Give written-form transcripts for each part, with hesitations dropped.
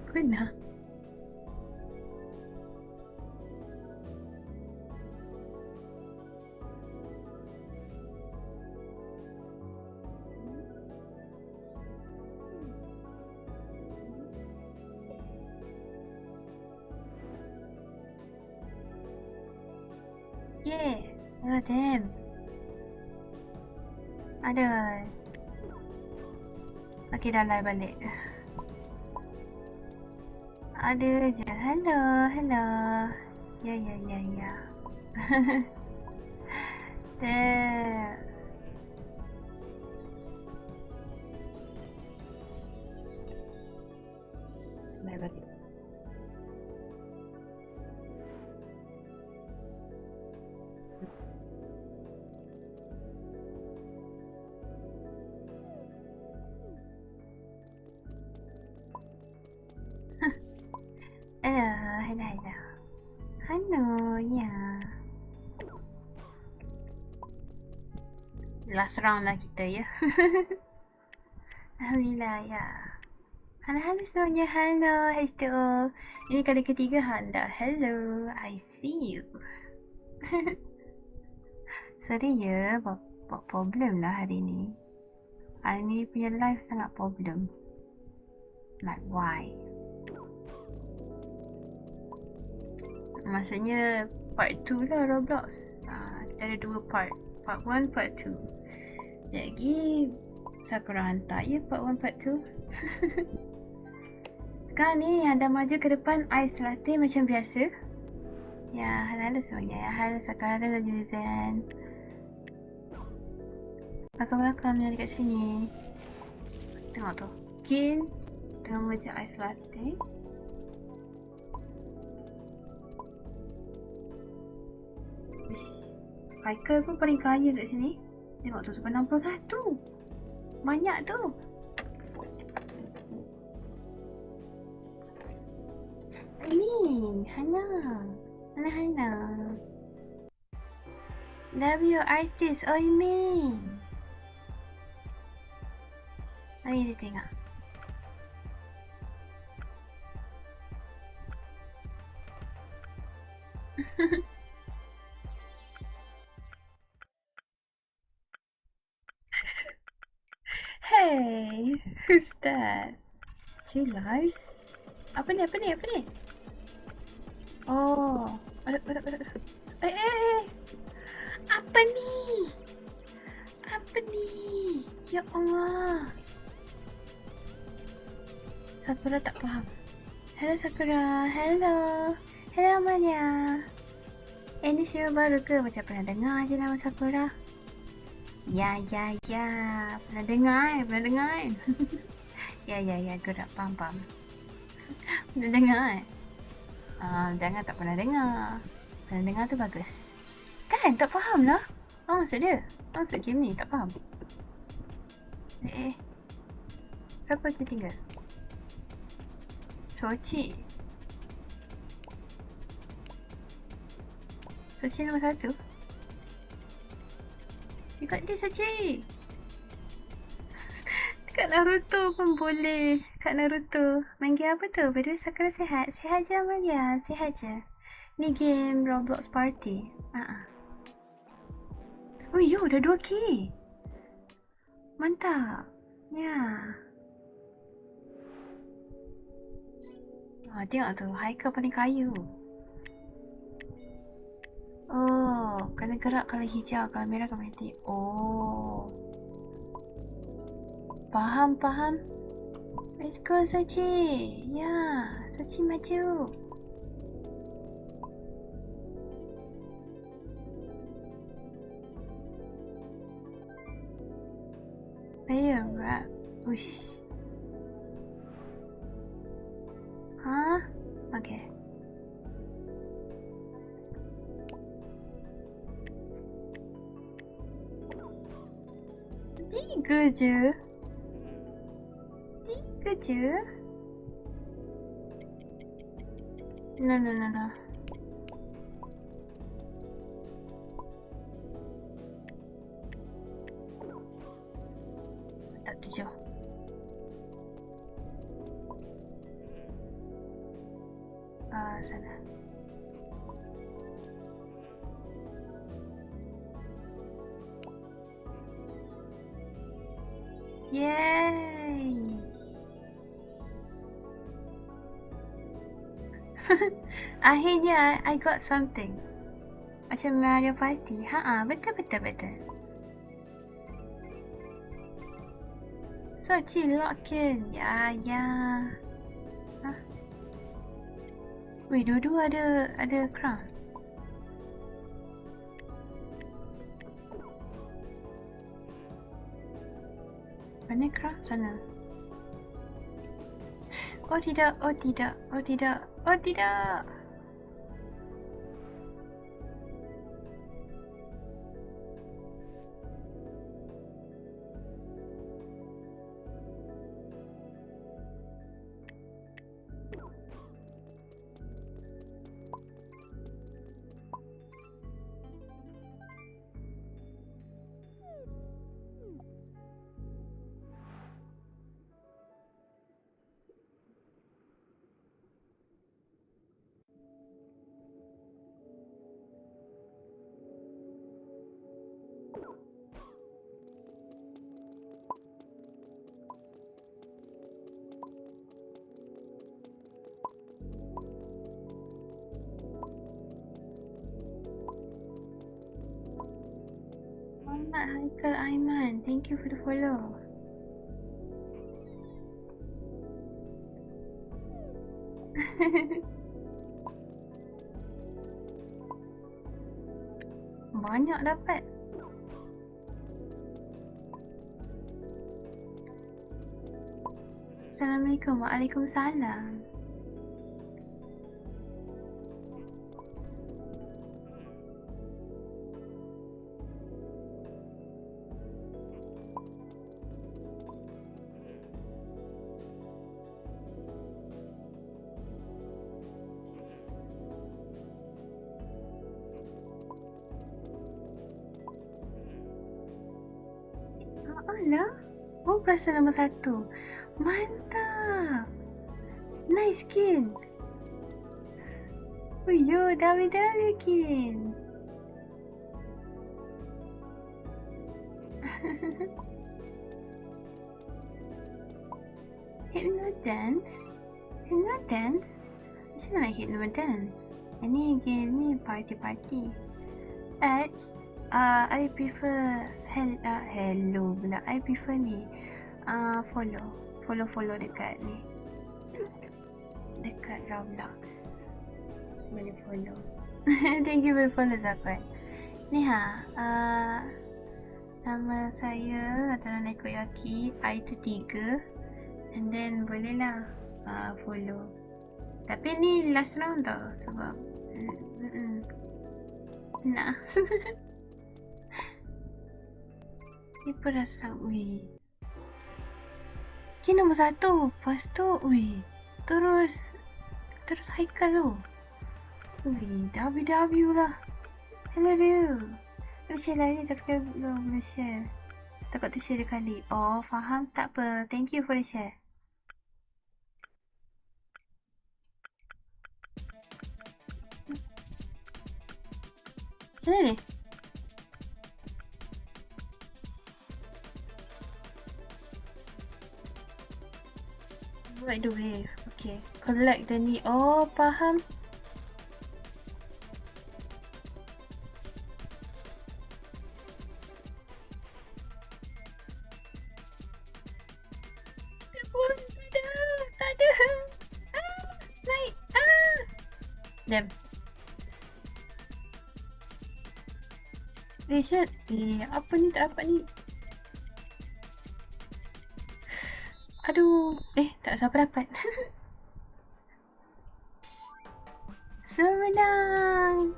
Guna. Yeah. Oh, damn. Ada. Okay, dah live balik. Ada je. Hello, hello. Ya, ya, ya, ya. Damn. Live balik. Hello, hello, hello. Hello, ya. Last round lah kita ya. Alhamdulillah ya. Halo semuanya, halo H2O. Ini kali ketiga anda. Hello, I see you. Sorry ya, buat problem lah hari ni. Hari ni punya live sangat problem. Like why? Maksudnya part 2 lah Roblox. Kita ada 2 part. Part 1, part 2. Lagi Sakura hantar ya part 1, part 2. Sekarang ni yang dah maju ke depan Ice Latte macam biasa. Ya, halo semuanya ya. Halo Sakura, Yuzan. Welcome yang dekat sini. Tengok tu. Kin tengah maju Ice Latte. Uish. Haikal pun paling kaya kat sini. Tengok tu sampai 61. Banyak tu. Ini, Hana. Hana. W artist, oh ini. Mari kita tengok. Hey, who's that? She lives? Apa ni? Oh, ada. Apa ni? Ya Allah. Sakura tak faham. Hello Sakura, hello. Hello Amalia. Ini serial baru ke? Macam pernah dengar je nama Sakura. Ya. Pernah dengar kan? Ya, gerak faham. Pernah dengar jangan tak pernah dengar. Pernah dengar tu bagus. Kan? Tak faham lah. Apa maksud dia? Apa maksud game ni? Tak faham. Siapa tertinggal? Sochi nombor 1. Dekat dia Sochi. Dekat Naruto pun boleh. Kat Naruto. Main game apa tu? By the way Sakura sihat? Sihat je Amalia. Sihat je. Ni game Roblox Party. Oh yo, dah 2K. Mantap. Ya. Tengok tu. Haikal paling kaya. Oh, kena gerak kalau hijau, kalau merah kalau mati. Oh. Faham. Let's go Sochi. Ya, Sochi maju. Player rap. Uish. Hah? Okay. Tiga je. No. Tak 7. Sana. Yay! Akhirnya I got something. Macam Mario Party. Betul. Sochi lock-in. Ya. Hah? Weh, dua-dua ada crown. Mana crown? Sana. Oh tidak. Muhammad Haikal Aiman, thank you for the follow. Banyak dapat. Assalamualaikum. Waalaikumsalam. Alah, perasan nombor 1. Mantap. Nice skin. Oh yo, dah kin. Hypnodance? Macam mana Hypnodance? Ini game ni party. I prefer hello pula. I prefer ni follow dekat ni, dekat Roblox. Boleh follow. Thank you for follow Zakat. Ni nama saya Atana Nekoyaki. I tu 3. And then bolehlah follow. Tapi ni last round tau, sebab nak. Ni peras lah. Ni nombor 1. Lepas tu terus Haikal tu. W lah. Hello dia. Boleh share lagi tapi belum boleh share. Takut tershare 2 kali. Oh, faham. Tak apa. Thank you for the share. Macam mana ni? Buat the wave. Okay. Collect the ni. Oh, faham. Tak ada. Naik. Damn. Syed. Apa ni tak dapat ni? Aduh. Tak siapa dapat. Semua menang.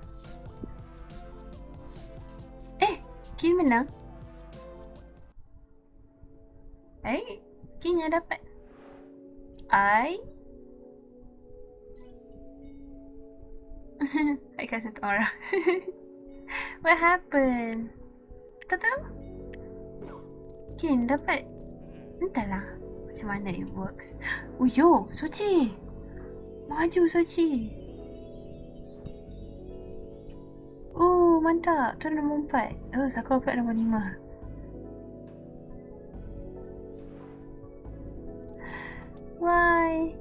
Kim menang. Kim yang dapat. Haikal satu orang. What happened? Tak tahu. Kim dapat. Entahlah macam mana it works. Oh yo, Sochi. Maju Sochi. mantap. Tu nombor 4. Oh, Sakura pula nombor 5. Why?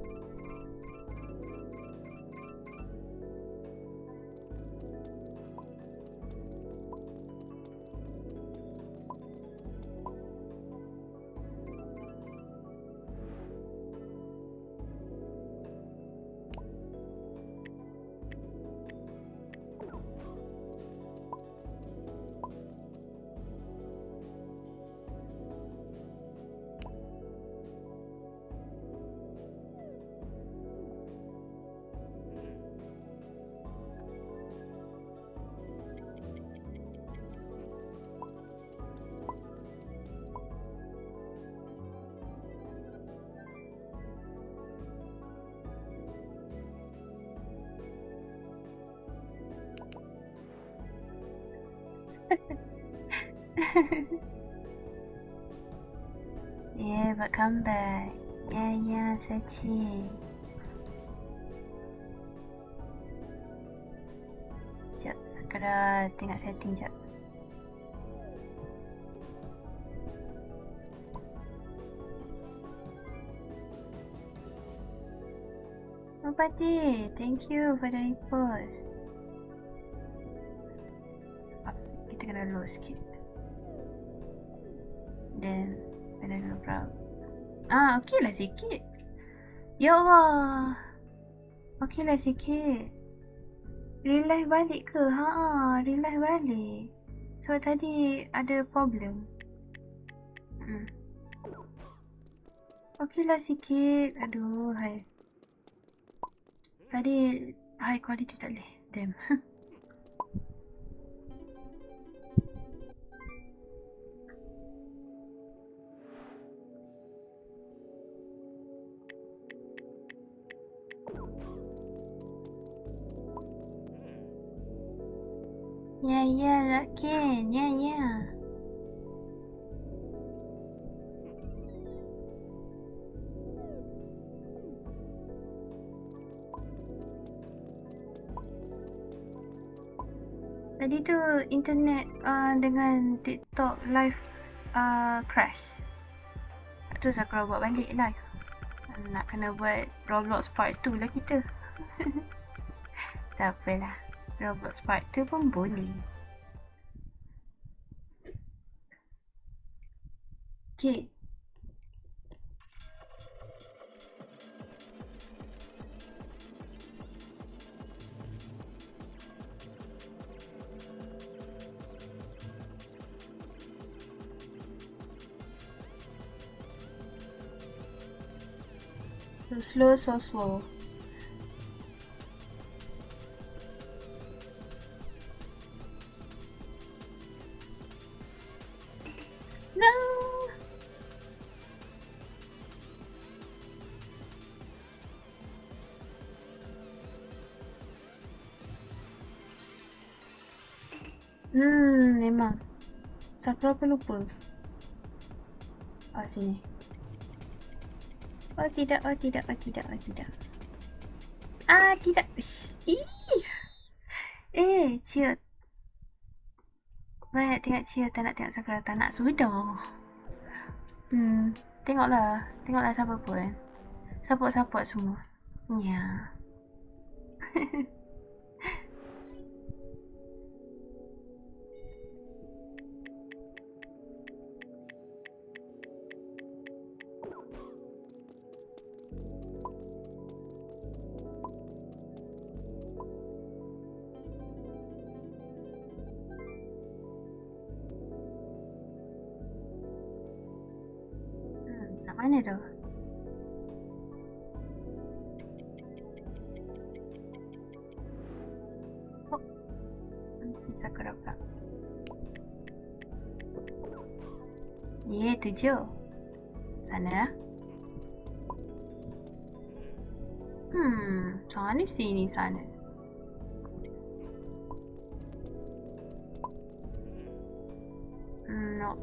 Yeah, but come back. Yeah, searching. Sekejap, Sakura tengok setting sekejap. Mupati, thank you for the repost. Kita kena load sikit. Then, kena load berapa? Okey lah sikit. Ya Allah. Okey lah sikit. Real life balik ke? Real life balik. Sebab tadi ada problem. Okey lah sikit. Aduh, hai. Tadi high quality tak boleh. Damn. Ya, Raken. Ya. Tadi tu internet dengan TikTok live crash. Tu Sakura buat balik live. Nak kena buat Roblox part 2 lah kita. Tak apalah. Roblox part 2 pun boleh. Okay. So slow. No. Memang. Sakura pun lupa. Sini. Oh tidak. Tidak. Cia. Banyak tengok Cia, tak nak tengok Sakura, tak nak sudah. Tengoklah siapa pun. Support semua. Ya. Mana tu? Sakura pula. 7. Sana. Sana sini sana. No.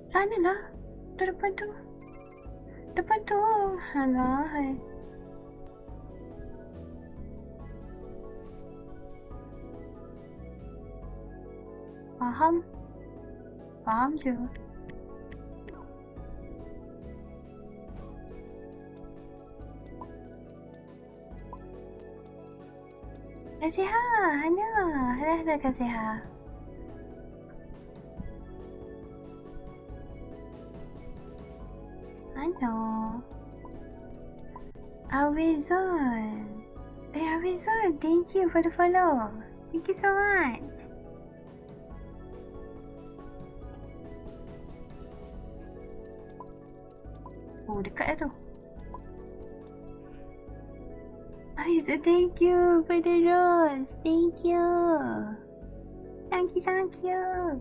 Sana lah. Tu depan tu. Depan tu. Alah. Hai. Faham? Faham je. Kaziha, halo. Halo Kaziha. Halo. Awizon. Awizon, thank you for the follow. Thank you so much. Oh, dekat dah tu. Awizon, thank you for the rose. Thank you. Thank you, thank you.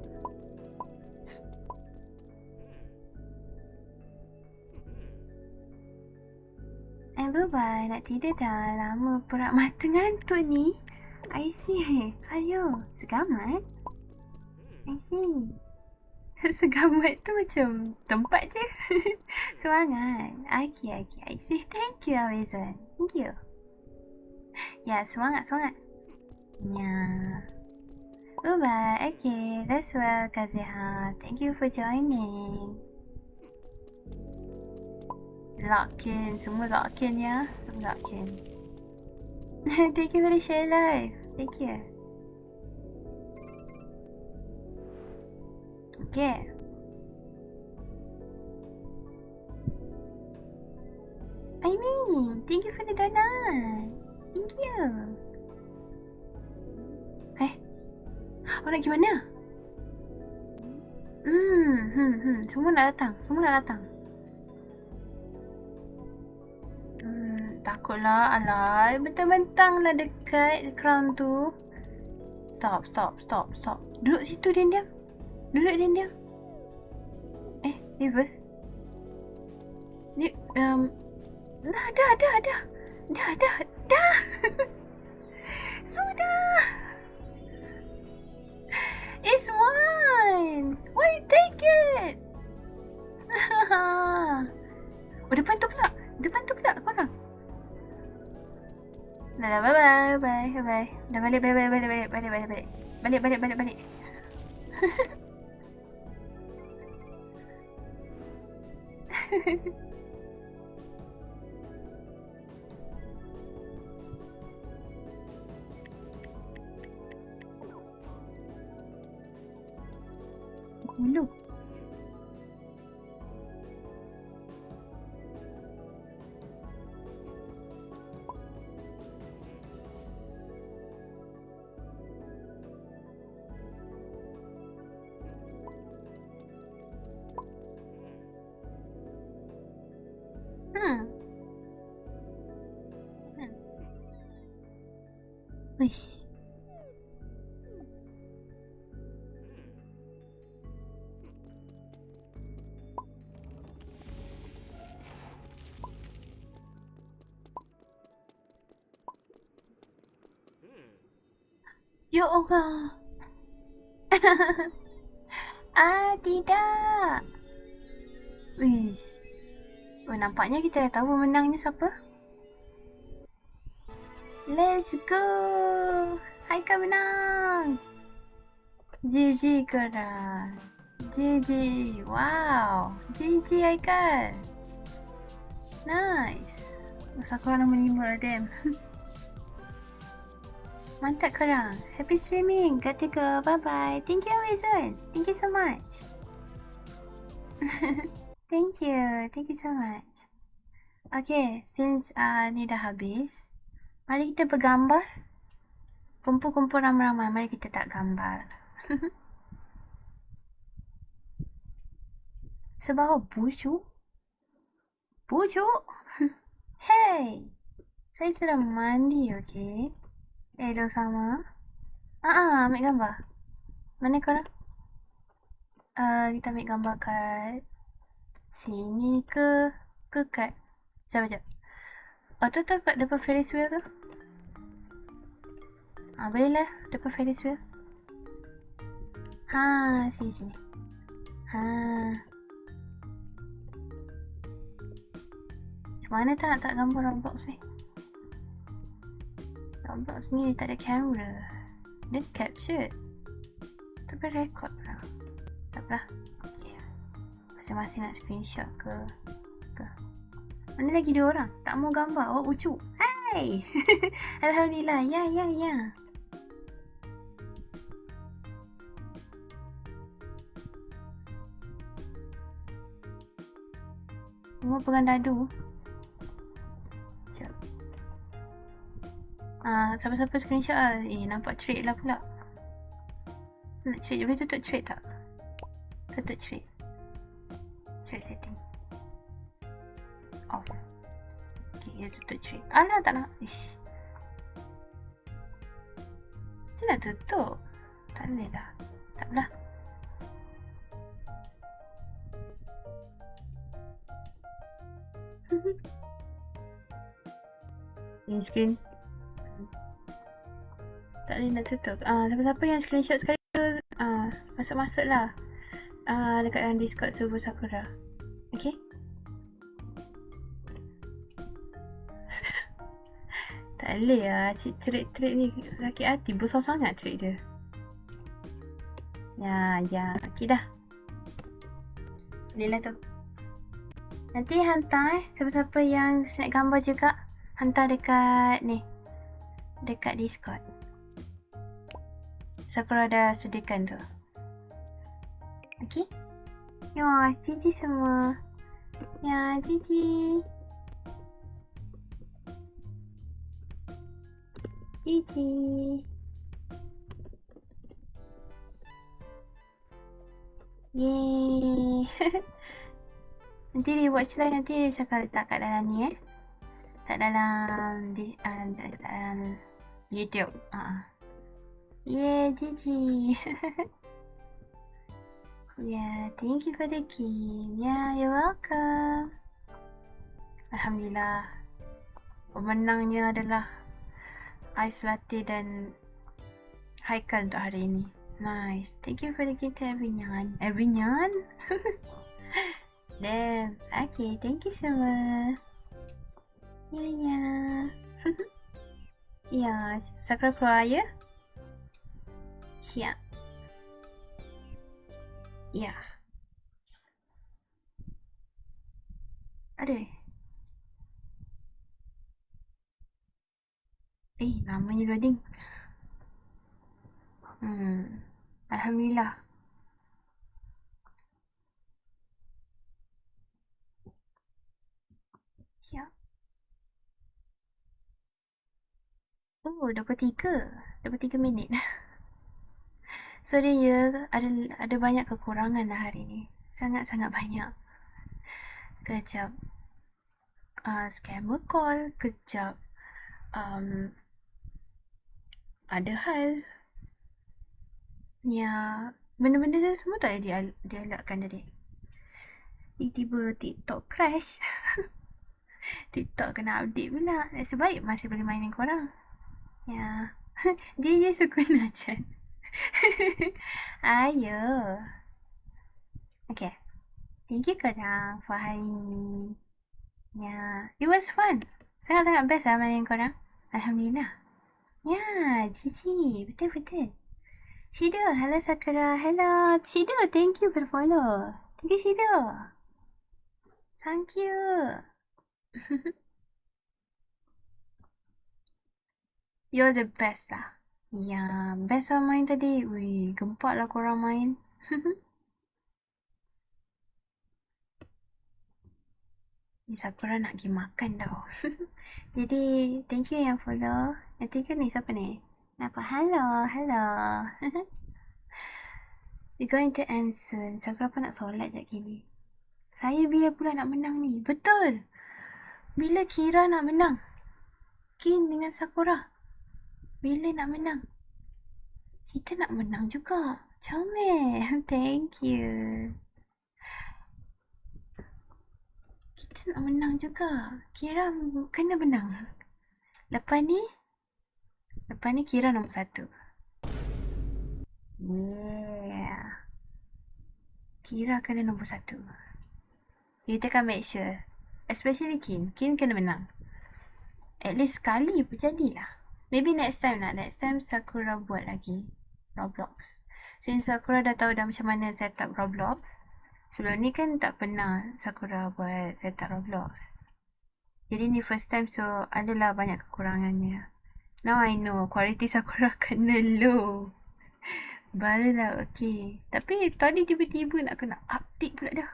Bye-bye, nak tidur dah. Lama perak mata ngantuk ni. I see. Ayo, segamat. I see. Segamat tu macam tempat je. Semangat. Okay. I see. Thank you, Awizon. Thank you. Ya, semangat. Ya. Bye-bye. Okay, that's well, Kaziha. Thank you for joining. Lock in. Semua lock in ya. Semua lock in. Thank you for the share live. Thank you. Okay. I mean, thank you for the donut. Thank you. Orang nak pergi mana? Semua nak datang. Takutlah. Alah, bentang-bentang lah dekat crown tu. Stop. Duduk situ diam-diam. Reverse. Dah. Sudah. It's mine. Why you take it? Oh, depan tu pula korang. Dah, bye. Dah balik. Balik. Mulu. Wish. Ya Allah. Tidak. Wish. Oh, nampaknya kita dah tahu pemenangnya siapa. Let's go. Haikal menang. GG korang. GG. Wow. GG Haikal. Nice. Sakura nombor 5. Damn. Mantap korang. Happy streaming. Got to go. Bye-bye. Thank you, Awizon. Thank you so much. Thank you so much. Okay, since ni dah habis, mari kita bergambar. Kumpul-kumpul ramai-ramai. Mari kita tak gambar. Sebab bujuk. Hey, saya sudah mandi, okay? Hello sama. Ambil gambar. Mana korang? Kita ambil gambar kat sini ke kat. Sekejap. Oh, tu kat depan Ferris wheel tu. Boleh lah depan Ferris wheel. Sini. Mana tak gambar Roblox ni? Roblox ni tak ada kamera. Dia capture. Tapi record pula. Tak apalah. Okay. Masing-masing nak screenshot ke. Mana lagi 2 orang? Tak mau gambar. Oh, Ucu. Hai! Alhamdulillah. Ya. Semua pegang dadu. Sekejap. Siapa-siapa screenshot lah. Nampak trade lah pula. Nak trade. Boleh tutup trade tak? Tutup trade. Trade setting. Off. Okay, dia tutup trade. Alah, tak nak. Ish. Saya nak tutup. Tak boleh lah. Tak apalah. Ini screen. Tak boleh nak tutup. Siapa-siapa yang screenshot sekali tu, masuk-masuk lah. Dekat dalam Discord server Sakura. Okay? Tak boleh lah. Cik trik ni sakit hati. Besar sangat trik dia. Ya. Okay dah. Boleh lah tu. Nanti hantar siapa-siapa yang snap gambar juga. Hantar dekat ni. Dekat Discord. Sakura dah sediakan tu. Okay? Ya, cici semua. Ya, cici. Yeay. Nanti rewatch lah. Nanti saya letak kat dalam ni tak dalam YouTube. Yeah, Gigi. Yeah, thank you for the game. Yeah, you're welcome. Alhamdulillah. Pemenangnya adalah Ice Latte dan Haikal untuk hari ini. Nice. Thank you for the gift to everyone. Everyone? Damn. Okay, thank you so much. Ya. Ya, Sakura keluar ya? Ya. Ya. Ada. Namanya loading. Alhamdulillah. Siap. 23 minit. So dia ada banyak kekurangan lah hari ni. Sangat-sangat banyak. Kejap scammer call, kejap ada hal. Ya, benda-benda tu semua tak boleh dielakkan tadi. Tiba-tiba TikTok crash. TikTok kena update pula. Nasib baik masih boleh main dengan korang. Ya. JJ Sukun Ajan. Ayo. Okay. Thank you korang for hari ni. Ya. It was fun. Sangat-sangat best lah main dengan korang. Alhamdulillah. Ya. JJ. Betul-betul. Shido. Hello Sakura. Hello. Shido. Thank you for the follow. Thank you Shido. Thank you. You're the best lah. Ya, best lah main tadi. Wih, gempak lah korang main. Ni Sakura nak pergi makan tau. Jadi, thank you yang follow. Yang tiga ni siapa ni? Apa? Hello. We're going to end soon. Sakura pun nak solat sekejap gini. Saya bila pula nak menang ni? Betul! Bila Kira nak menang? Kin dengan Sakura. Bila nak menang? Kita nak menang juga. Comel. Thank you. Kita nak menang juga. Kira kena menang. Lepas ni Kira nombor 1. Yeah. Kira kena nombor 1. Kita akan make sure Especially Kin. Kin kena menang. At least sekali pun jadilah. Maybe next time lah. Next time Sakura buat lagi Roblox. Since Sakura dah tahu dah macam mana set up Roblox. Sebelum ni kan tak pernah Sakura buat set up Roblox. Jadi ni first time, so adalah banyak kekurangannya. Now I know quality Sakura kena low. Barulah okay. Tapi tadi tiba-tiba nak kena update pula dah.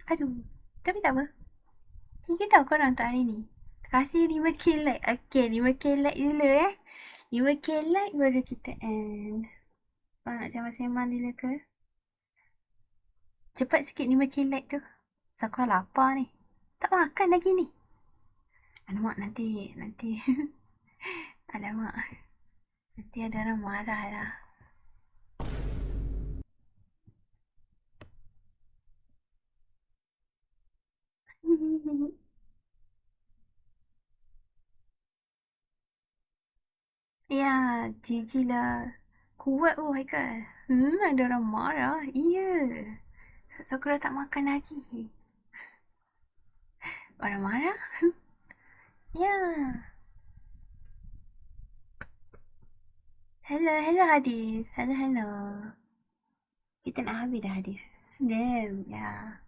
Aduh. Tapi tak apa. Tinggi tau korang untuk hari ni. Kasih 5k like. Okay, 5k like dulu 5k like baru kita end. Korang nak sembang-sembang dulu ke? Cepat sikit 5k like tu. Sakura lapar ni. Tak makan lagi ni. Alamak, nanti. Alamak. Nanti ada orang marah lah. Ya, jijik lah. Kuat Haikal. Ada orang marah. Iya. Sakura tak makan lagi. Orang marah? Ya. Hello Hadif. Hello. Kita nak habis dah Hadif. Damn, ya.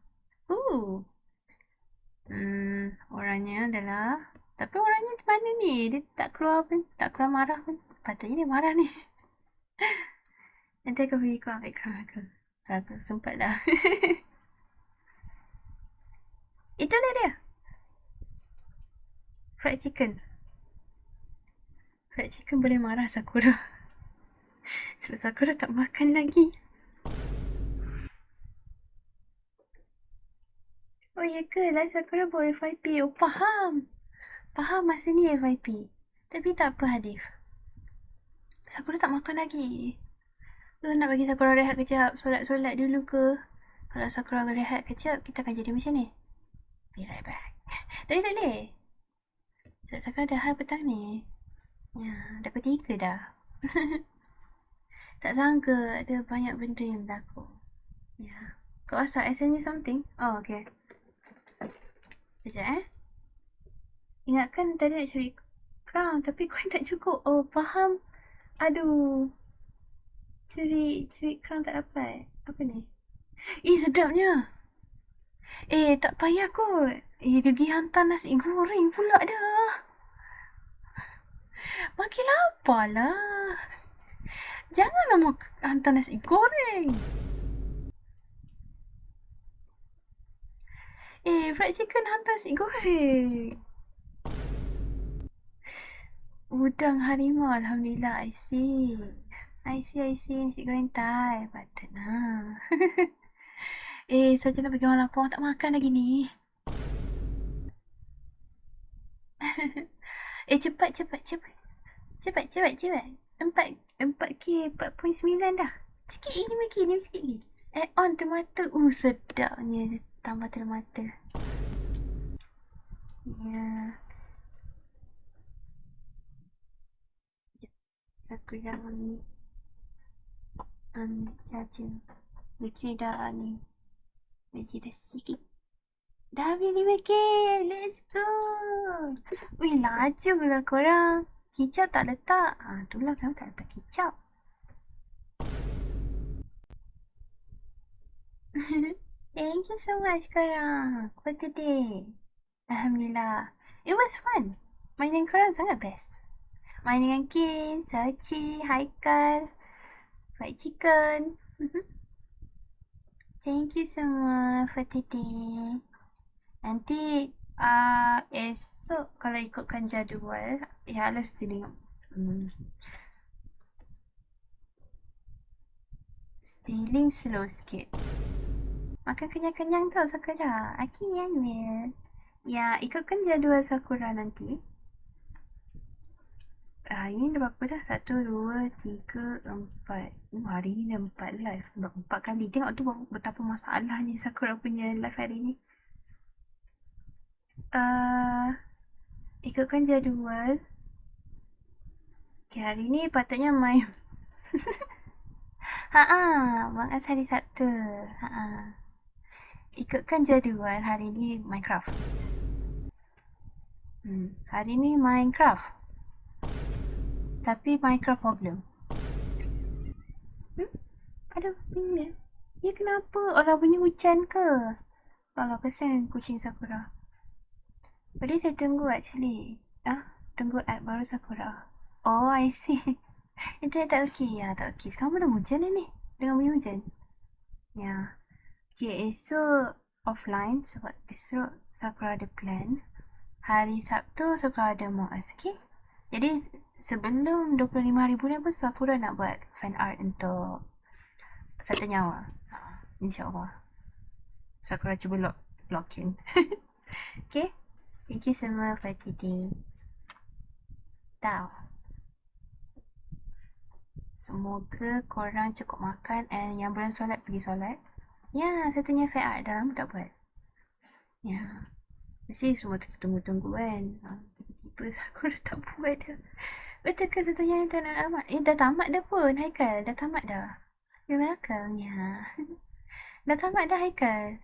Orangnya adalah... Tapi orangnya di mana ni? Dia tak keluar pun. Tak keluar marah pun. Patutnya dia marah ni. Nanti aku pergi kau ambil crown aku. Aku sempat dah. Itulah dia. Fried chicken. Fried chicken boleh marah Sakura. Sebab Sakura tak makan lagi. Oh ya ke? Live Sakura buat FYP. Oh faham. Faham masa ni FYP. Tapi tak apa Hadif. Sakura tak makan lagi. Tu nak bagi Sakura rehat kejap. Solat-solat dulu ke? Kalau Sakura rehat kejap, kita akan jadi macam ni. Be right back. Tapi tak boleh. Sebab Sakura dah hal petang ni. Ya, dah pukul 3 dah. Tak sangka ada banyak benda yang berlaku. Ya. Kau asal I send you something? Oh, okay. Sekejap Ingatkan tadi nak cari crown tapi coin tak cukup. Oh, faham. Aduh. Curi crown tak dapat. Apa ni? Sedapnya. Tak payah kot. Dia pergi hantar nasi goreng pula dah. Makin lapar lah. Janganlah hantar nasi goreng. Fried chicken hantar nasi goreng. Udang harimau, Alhamdulillah. I see. Nasi goreng Thai. Patutlah. Saja nak bagi orang lapar. Tak makan lagi ni. Cepat. 4K 4.9 dah. Sikit lagi, 5 sikit lagi. On tomato. Sedapnya. Tambah tomato. Ya. Sakura ni. Caca. Bateri dah ni. Bateri dah sikit. Dah habis 5K. Let's go. Wih, laju lah korang. Kicap tak letak. Itulah kamu tak letak kicap. Thank you so much korang for today. Alhamdulillah. It was fun. Main dengan korang sangat best. Main dengan Kin, Sachi, Haikal, fried chicken. Thank you semua for today. Nanti esok kalau ikutkan jadual, harus stealing slow sikit. Makan kenyang-kenyang tau Sakura. Aki Will. Ya, ikutkan jadual Sakura nanti. Ini dah berapa dah? 1, 2, 3, 4. Hari ni dah 4 live. 4 kali. Tengok tu betapa masalahnya Sakura punya live hari ni. Ikutkan jadual. Okay, hari ni patutnya main. Bang As hari Sabtu. ikutkan jadual hari ni Minecraft. Hari ni Minecraft. Tapi Minecraft problem. Aduh, bunyi. Ya kenapa? Alah bunyi hujan ke? Alah kesian kucing Sakura. Tadi saya tunggu actually. Tunggu app baru Sakura. Oh, I see. Internet tak okey. Ya, tak okey. Sekarang mana hujan ni? Dengan bunyi hujan. Ya. Okay, esok offline sebab esok Sakura ada plan. Hari Sabtu Sakura ada Among Us, okay? Jadi sebelum 25,000 ni pun Sakura nak buat fan art untuk Satu Nyawa. InsyaAllah. Sakura cuba login. Okay? Thank you semua for today. Tau. Semoga korang cukup makan and yang belum solat pergi solat. Ya, satunya fan art dah lama tak buat. Ya. Mesti semua tunggu-tunggu kan. Tiba-tiba Sakura tak buat dah. Betul ke satunya yang tak nak amat? Dah tamat dah pun Haikal. Dah tamat dah. You're welcome. Ya. Dah tamat dah Haikal.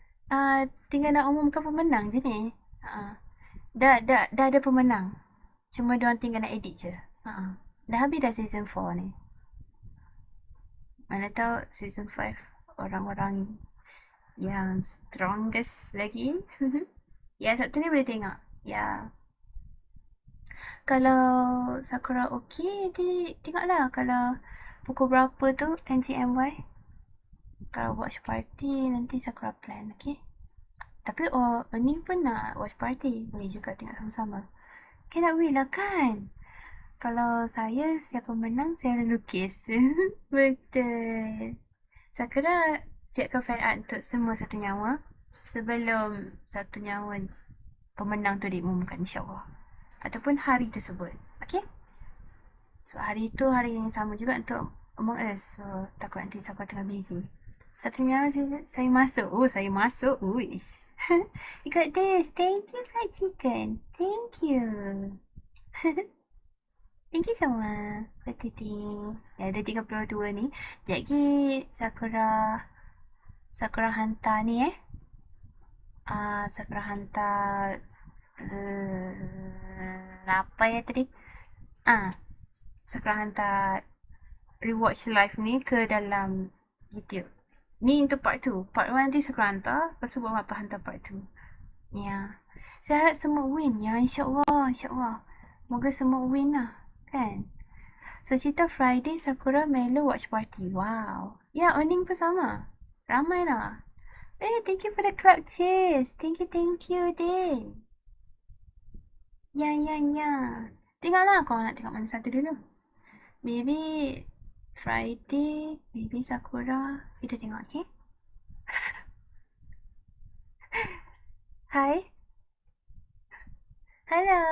Tinggal nak umumkan pemenang je ni. Dah ada pemenang. Cuma diorang tinggal nak edit je. Dah habis dah season 4 ni. Mana tahu season 5 orang-orang yang strongest lagi. Ya, Sabtu ni boleh tengok. Ya. Kalau Sakura okey, nanti tengoklah. Kalau pukul berapa tu NGMY. Kalau watch party, nanti Sakura plan, okey? Tapi ni pun nak watch party. Boleh juga tengok sama-sama. Cannot wait lah kan? Kalau saya, siapa menang, saya lukis. Betul. Sakura siapkan fan art untuk semua Satu Nyawa. Sebelum Satu Nyawa pemenang tu diumumkan, insyaAllah. Ataupun hari tersebut. Okay? So, hari tu hari yang sama juga untuk Among Us. So, takut nanti Sakura tengah busy. Satu Nyawa saya masuk. Oh, saya masuk. Uish. You got this. Thank you, fried chicken. Thank you. Thank you semua. Petiting. Ya, ada 32 ni. Jadi, Sakura hantar ni Sakura hantar apa ya tadi? Sakura hantar rewatch live ni ke dalam YouTube. Ni untuk part 2. Part 1 nanti Sakura hantar. Lepas tu buat apa hantar part 2. Ya. Saya harap semua win ya. InsyaAllah. InsyaAllah. Moga semua win lah. Kan? So, cerita Friday Sakura Melo watch party. Wow. Ya, earning pun sama. Ramai lah. Thank you for the club chase. Thank you, Din. Ya. Tengoklah kau nak tengok mana satu dulu. Maybe Friday, maybe Sakura. Kita tengok, okay? Hi. Hello.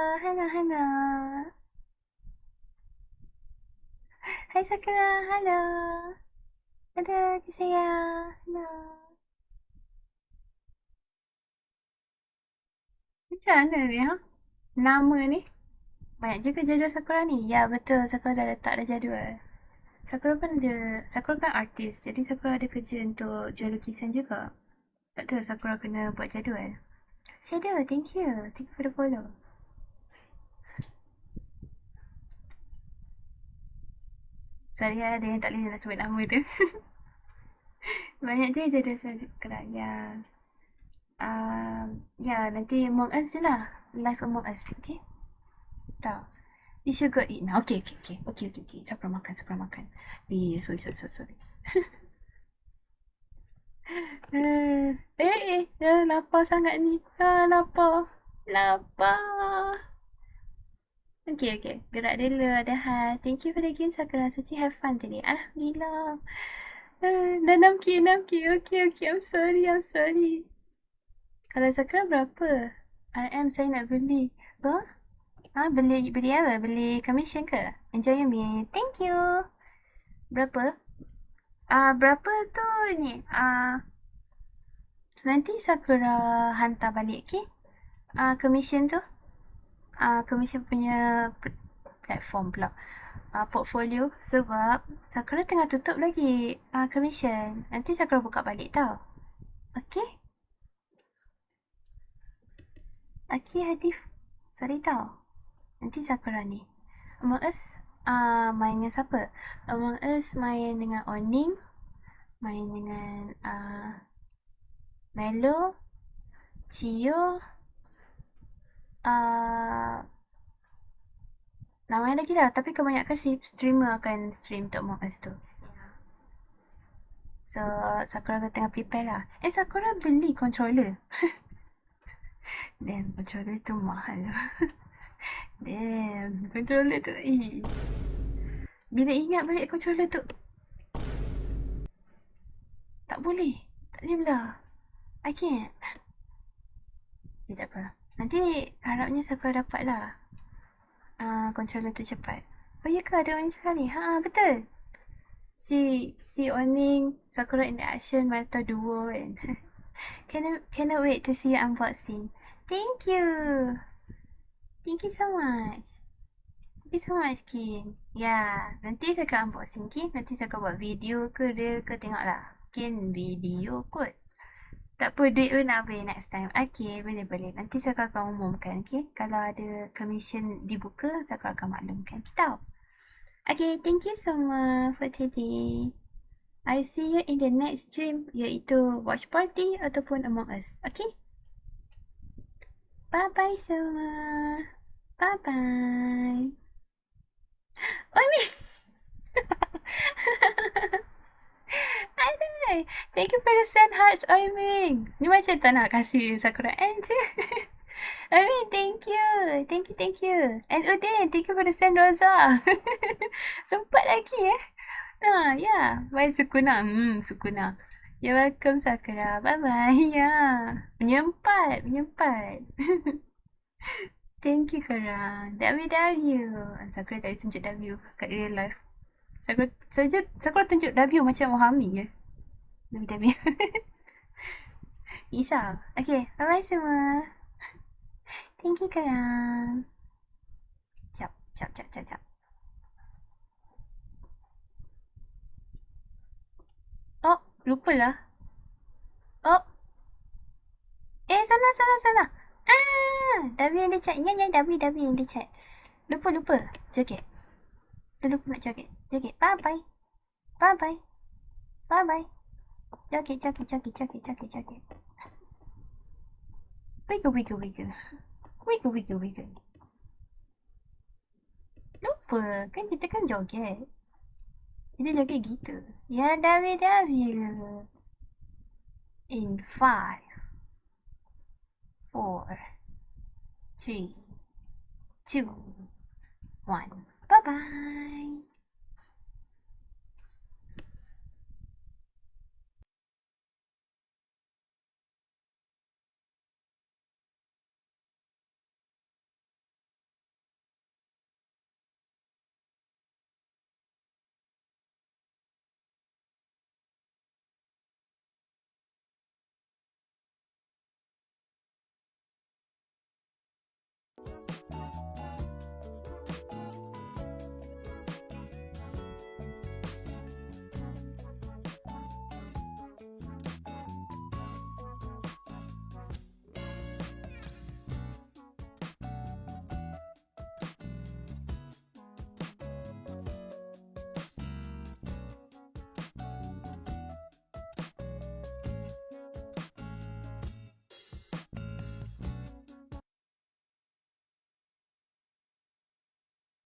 Hai Sakura, hello. Ada saya. Hello. Macam mana ni Nama ni? Banyak juga jadual Sakura ni. Ya betul, Sakura dah letak dah jadual. Sakura kan artis. Jadi Sakura ada kerja untuk jual lukisan juga. Tak tahu Sakura kena buat jadual. Shadow, thank you. Thank you for the follow. Sorry ada yang tak boleh nak sebut nama tu. Banyak je jadual Sakura. Ya, nanti Among Us je lah. Live Among Us, okay? Tak. You should go eat now. Okay. Sakura makan. Sorry. Lapar sangat ni. Lapar. Okay. Gerak dulu, ada hal. Thank you for the game, Sakura. Suci have fun today. Alhamdulillah. Dah 6K. Okay. I'm sorry. Kalau Sakura berapa? RM saya nak beli. Beli apa? Beli commission ke? Enjoy your meal. Thank you. Berapa? Berapa tu ni? Nanti Sakura hantar balik, okay? Commission tu. Commission punya platform pula. Portfolio. Sebab Sakura tengah tutup lagi commission. Nanti Sakura buka balik tau. Okay? Aki Hadif. Sorry tau. Nanti Sakura ni. Among Us main dengan siapa? Among Us main dengan Oning. Main dengan Melo. Cio. Nama lagi lah. Tapi kebanyakan streamer akan stream untuk Among Us tu. So, Sakura tengah prepare lah. Sakura beli controller. Damn, controller tu mahal. Damn, controller tu. Bila ingat balik controller tu. Tak boleh. Tak boleh belah. I can't. Tak apa. Nanti harapnya Sakura dapat lah. Controller tu cepat. Oh ya ke ada orang sekali? Betul. Si Oning, Sakura in action, mata duo kan. Cannot wait to see your unboxing. Thank you. Thank you so much. Thank you so much, Kin. Ya, nanti saya akan unboxing, Kin. Nanti saya akan buat video ke dia ke tengoklah. Kin video kot. Tak apa, duit pun nak beli next time. Okay, boleh. Nanti saya akan umumkan, okay? Kalau ada commission dibuka, saya akan maklumkan kita. Okay, thank you so much for today. I see you in the next stream, iaitu Watch Party ataupun Among Us. Okay? Bye-bye semua. Bye-bye. Oi, Hai. Thank you for the send hearts, Oi Ming. Ni macam tak nak kasih Sakura N je. Oi Ming, thank you. Thank you. And Udin, thank you for the send Rosa. Sempat lagi ya. Bye Sukuna. Sukuna. You're welcome Sakura. Bye-bye. Ya. Menyempat. Thank you korang. W. Sakura tak tunjuk W kat real life. Sakura tunjuk W macam Mohami je. W. Risau. Okay, bye-bye semua. Thank you korang. Cap. Oh, lupa lah. Oh. Salah. W yang dia chat. Ya, W yang dia chat. Lupa. Joget. Terlupa nak joget. Bye-bye. Joget. Wiggle. Lupa. Kan kita kan joget. Kita joget gitu. Ya, W. In 5, 4, 3, 2, 1. Bye-bye.